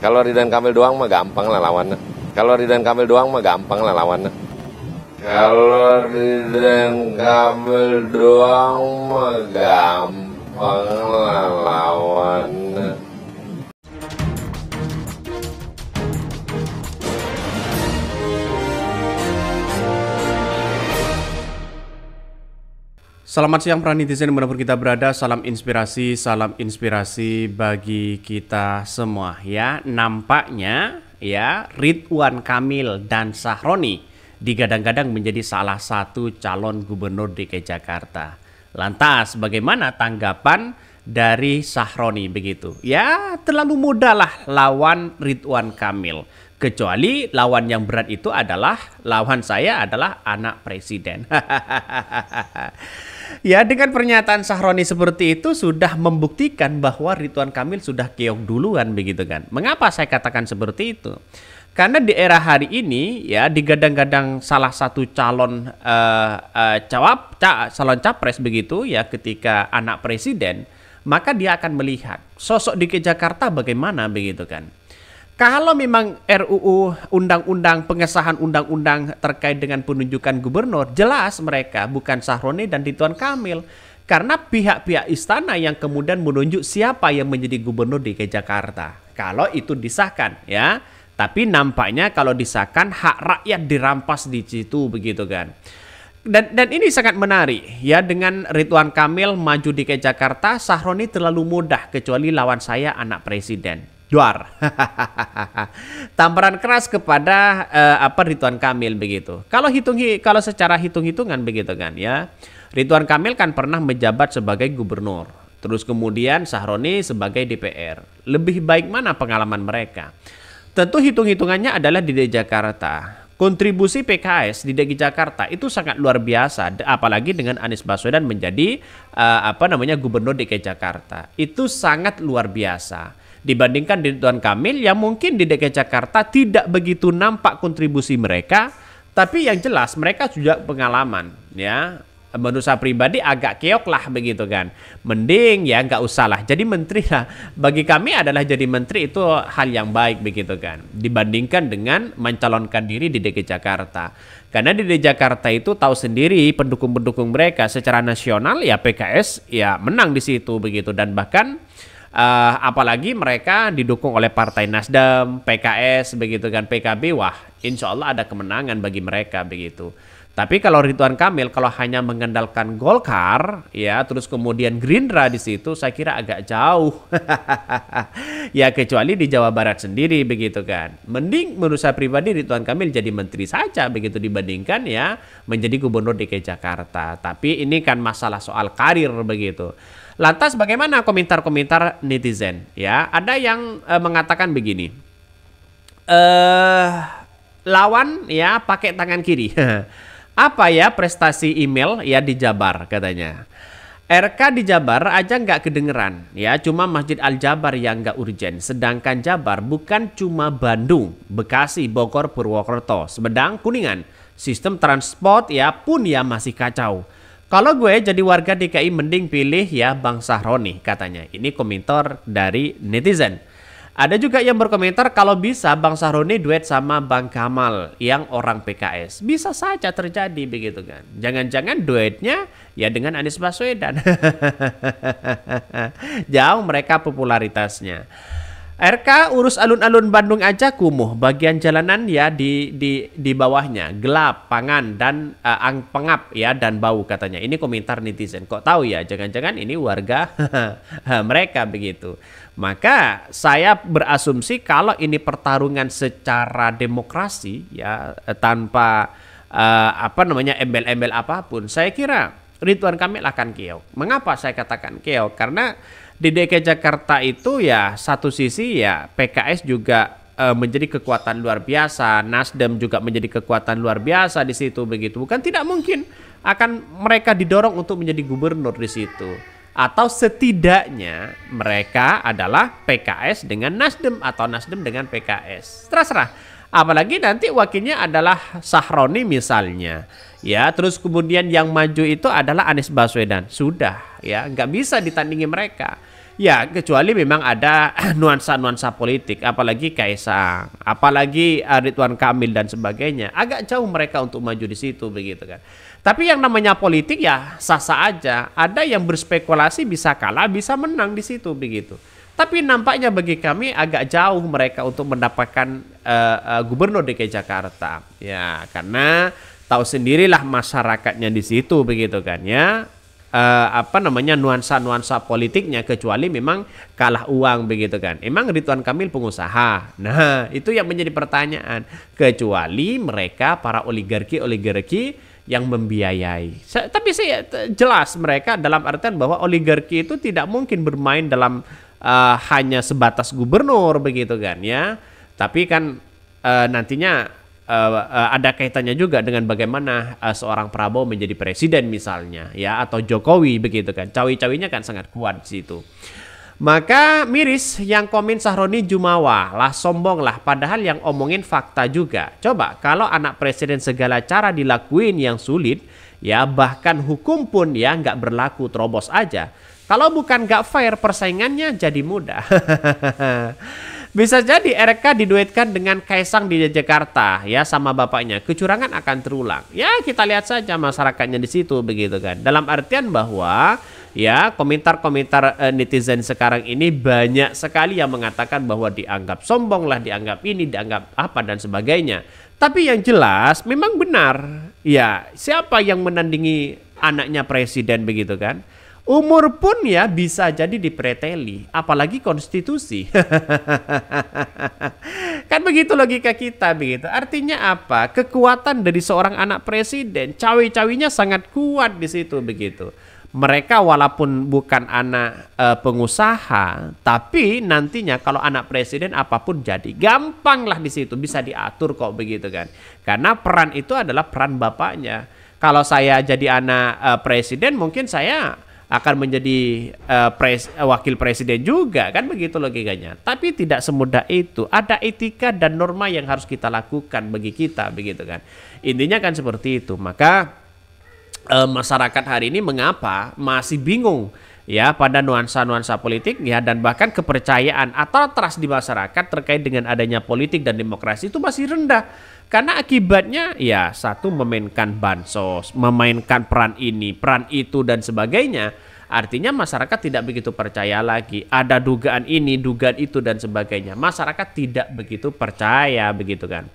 Kalau Ridwan Kamil doang mah gampang lah lawannya. Kalau Ridwan Kamil doang mah gampang lah lawannya. Kalau Ridwan Kamil doang mah gampang lah lawannya. Selamat siang para netizen dimanapun kita berada, salam inspirasi bagi kita semua ya. Nampaknya ya Ridwan Kamil dan Sahroni digadang-gadang menjadi salah satu calon gubernur DKI Jakarta. Lantas bagaimana tanggapan dari Sahroni begitu? Ya terlalu mudah lah lawan Ridwan Kamil. Kecuali lawan yang berat itu adalah lawan saya adalah anak presiden. Ya dengan pernyataan Sahroni seperti itu sudah membuktikan bahwa Ridwan Kamil sudah keok duluan begitu kan. Mengapa saya katakan seperti itu? Karena di era hari ini ya digadang-gadang salah satu calon calon capres begitu ya ketika anak presiden, maka dia akan melihat sosok DKI Jakarta bagaimana begitu kan. Kalau memang RUU pengesahan undang-undang terkait dengan penunjukan gubernur, jelas mereka bukan Sahroni dan Ridwan Kamil. Karena pihak-pihak istana yang kemudian menunjuk siapa yang menjadi gubernur DKI Jakarta. Kalau itu disahkan ya. Tapi nampaknya kalau disahkan hak rakyat dirampas di situ begitu kan. Dan ini sangat menarik ya, dengan Ridwan Kamil maju DKI Jakarta, Sahroni terlalu mudah kecuali lawan saya anak presiden. Duar. Tamparan keras kepada Ridwan Kamil begitu. Kalau secara hitung-hitungan begitu kan ya. Ridwan Kamil kan pernah menjabat sebagai gubernur. Terus kemudian Sahroni sebagai DPR. Lebih baik mana pengalaman mereka? Tentu hitung-hitungannya adalah di DKI Jakarta. Kontribusi PKS di DKI Jakarta itu sangat luar biasa, apalagi dengan Anies Baswedan menjadi gubernur DKI Jakarta. Itu sangat luar biasa. Dibandingkan Ridwan Kamil yang mungkin di DKI Jakarta tidak begitu nampak kontribusi mereka, tapi yang jelas mereka juga pengalaman ya. Menurut saya pribadi agak keok lah begitu kan. Mending ya nggak usah lah jadi menteri lah. Bagi kami adalah jadi menteri itu hal yang baik begitu kan. Dibandingkan dengan mencalonkan diri di DKI Jakarta. Karena di DKI Jakarta itu tahu sendiri pendukung-pendukung mereka secara nasional ya PKS ya menang di situ begitu. Dan bahkan apalagi mereka didukung oleh Partai Nasdem, PKS begitu kan, PKB, wah insya Allah ada kemenangan bagi mereka begitu. Tapi kalau Ridwan Kamil kalau hanya mengandalkan Golkar ya terus kemudian Gerindra di situ saya kira agak jauh. Ya kecuali di Jawa Barat sendiri begitu kan. Mending menurut saya pribadi Ridwan Kamil jadi menteri saja begitu dibandingkan ya menjadi gubernur DKI Jakarta. Tapi ini kan masalah soal karir begitu. Lantas bagaimana komentar-komentar netizen? Ya, ada yang mengatakan begini. Lawan ya pakai tangan kiri. Apa ya prestasi email ya di Jabar katanya. RK di Jabar aja nggak kedengeran ya, cuma Masjid Al-Jabar yang nggak urgen. Sedangkan Jabar bukan cuma Bandung, Bekasi, Bogor, Purwokerto, Sumedang, Kuningan. Sistem transport ya pun ya masih kacau. Kalau gue jadi warga DKI mending pilih ya Bang Sahroni katanya. Ini komentar dari netizen. Ada juga yang berkomentar kalau bisa Bang Sahroni duet sama Bang Kamal yang orang PKS. Bisa saja terjadi begitu kan. Jangan-jangan duetnya ya dengan Anies Baswedan. Jauh mereka popularitasnya. RK urus alun-alun Bandung aja kumuh, bagian jalanan ya di bawahnya gelap, pangan dan pengap ya dan bau katanya. Ini komentar netizen. Kok tahu ya? Jangan-jangan ini warga mereka begitu. Maka saya berasumsi kalau ini pertarungan secara demokrasi ya tanpa embel-embel apapun, saya kira Ridwan Kamil akan keok. Mengapa saya katakan keok? Karena di DKI Jakarta itu ya satu sisi ya PKS juga menjadi kekuatan luar biasa, Nasdem juga menjadi kekuatan luar biasa di situ begitu. Bukan tidak mungkin akan mereka didorong untuk menjadi gubernur di situ. Atau setidaknya mereka adalah PKS dengan Nasdem atau Nasdem dengan PKS. Terserah. Apalagi nanti wakilnya adalah Sahroni misalnya. Ya, terus kemudian yang maju itu adalah Anies Baswedan. Sudah, ya, nggak bisa ditandingi mereka. Ya, kecuali memang ada nuansa-nuansa politik, apalagi Kaisang, apalagi Ridwan Kamil dan sebagainya. Agak jauh mereka untuk maju di situ begitu kan. Tapi yang namanya politik ya sah-sah aja. Ada yang berspekulasi bisa kalah, bisa menang di situ begitu. Tapi nampaknya bagi kami agak jauh mereka untuk mendapatkan gubernur DKI Jakarta. Ya, karena tahu sendirilah masyarakatnya di situ begitu kan ya. Nuansa-nuansa politiknya, kecuali memang kalah uang begitu kan. Emang Ridwan Kamil pengusaha. Nah, itu yang menjadi pertanyaan. Kecuali mereka para oligarki yang membiayai. Tapi saya jelas mereka dalam artian bahwa oligarki itu tidak mungkin bermain dalam hanya sebatas gubernur begitu kan ya. Tapi kan nantinya ada kaitannya juga dengan bagaimana seorang Prabowo menjadi presiden misalnya ya, atau Jokowi begitu kan. Cawi-cawinya kan sangat kuat di situ. Maka miris yang komen Sahroni Jumawa lah, sombong lah, padahal yang omongin fakta juga. Coba kalau anak presiden segala cara dilakuin yang sulit ya, bahkan hukum pun ya nggak berlaku, terobos aja. Kalau bukan nggak fair, persaingannya jadi mudah. Bisa jadi RK diduetkan dengan Kaisang di Jakarta ya sama bapaknya. Kecurangan akan terulang. Ya kita lihat saja masyarakatnya di situ begitu kan. Dalam artian bahwa ya komentar-komentar netizen sekarang ini banyak sekali yang mengatakan bahwa dianggap sombong lah, dianggap ini, dianggap apa dan sebagainya. Tapi yang jelas memang benar. Ya, siapa yang menandingi anaknya presiden begitu kan? Umur pun ya bisa jadi dipreteli, apalagi konstitusi. Kan begitu logika kita begitu. Artinya apa? Kekuatan dari seorang anak presiden, cawe-cawinya sangat kuat di situ begitu. Mereka walaupun bukan anak pengusaha, tapi nantinya kalau anak presiden apapun jadi gampang lah di situ, bisa diatur kok begitu kan. Karena peran itu adalah peran bapaknya. Kalau saya jadi anak presiden, mungkin saya akan menjadi wakil presiden juga kan, begitu logikanya. Tapi tidak semudah itu, ada etika dan norma yang harus kita lakukan bagi kita begitu kan. Intinya kan seperti itu. Maka masyarakat hari ini mengapa masih bingung ya pada nuansa-nuansa politik ya, dan bahkan kepercayaan atau trust di masyarakat terkait dengan adanya politik dan demokrasi itu masih rendah. Karena akibatnya ya satu, memainkan bansos, memainkan peran ini, peran itu dan sebagainya. Artinya masyarakat tidak begitu percaya lagi. Ada dugaan ini, dugaan itu dan sebagainya. Masyarakat tidak begitu percaya begitu kan.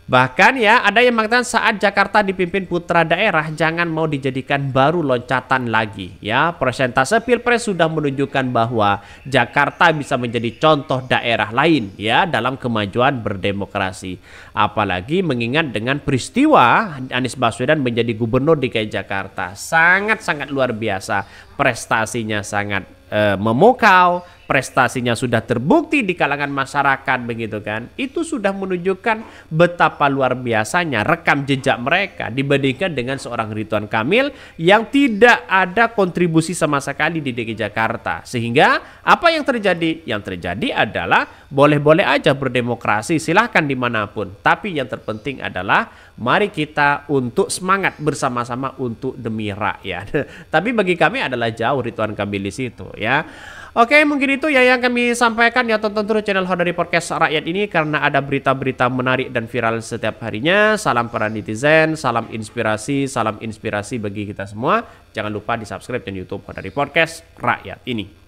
Bahkan ya ada yang mengatakan saat Jakarta dipimpin putra daerah jangan mau dijadikan baru loncatan lagi ya. Persentase Pilpres sudah menunjukkan bahwa Jakarta bisa menjadi contoh daerah lain ya dalam kemajuan berdemokrasi. Apalagi mengingat dengan peristiwa Anies Baswedan menjadi gubernur DKI Jakarta, sangat-sangat luar biasa, prestasinya sangat memukau, prestasinya sudah terbukti di kalangan masyarakat begitu kan. Itu sudah menunjukkan betapa luar biasanya rekam jejak mereka dibandingkan dengan seorang Ridwan Kamil yang tidak ada kontribusi sama sekali di DKI Jakarta. Sehingga apa yang terjadi? Yang terjadi adalah boleh-boleh aja berdemokrasi, silahkan dimanapun. Tapi yang terpenting adalah mari kita untuk semangat bersama-sama untuk demi rakyat. Tapi bagi kami adalah jauh Ridwan Kamil di situ ya. Oke, mungkin itu ya yang kami sampaikan ya. Tonton terus channel Hodari Podcast Rakyat ini karena ada berita-berita menarik dan viral setiap harinya. Salam para netizen, salam inspirasi bagi kita semua. Jangan lupa di subscribe channel YouTube Hodari Podcast Rakyat ini.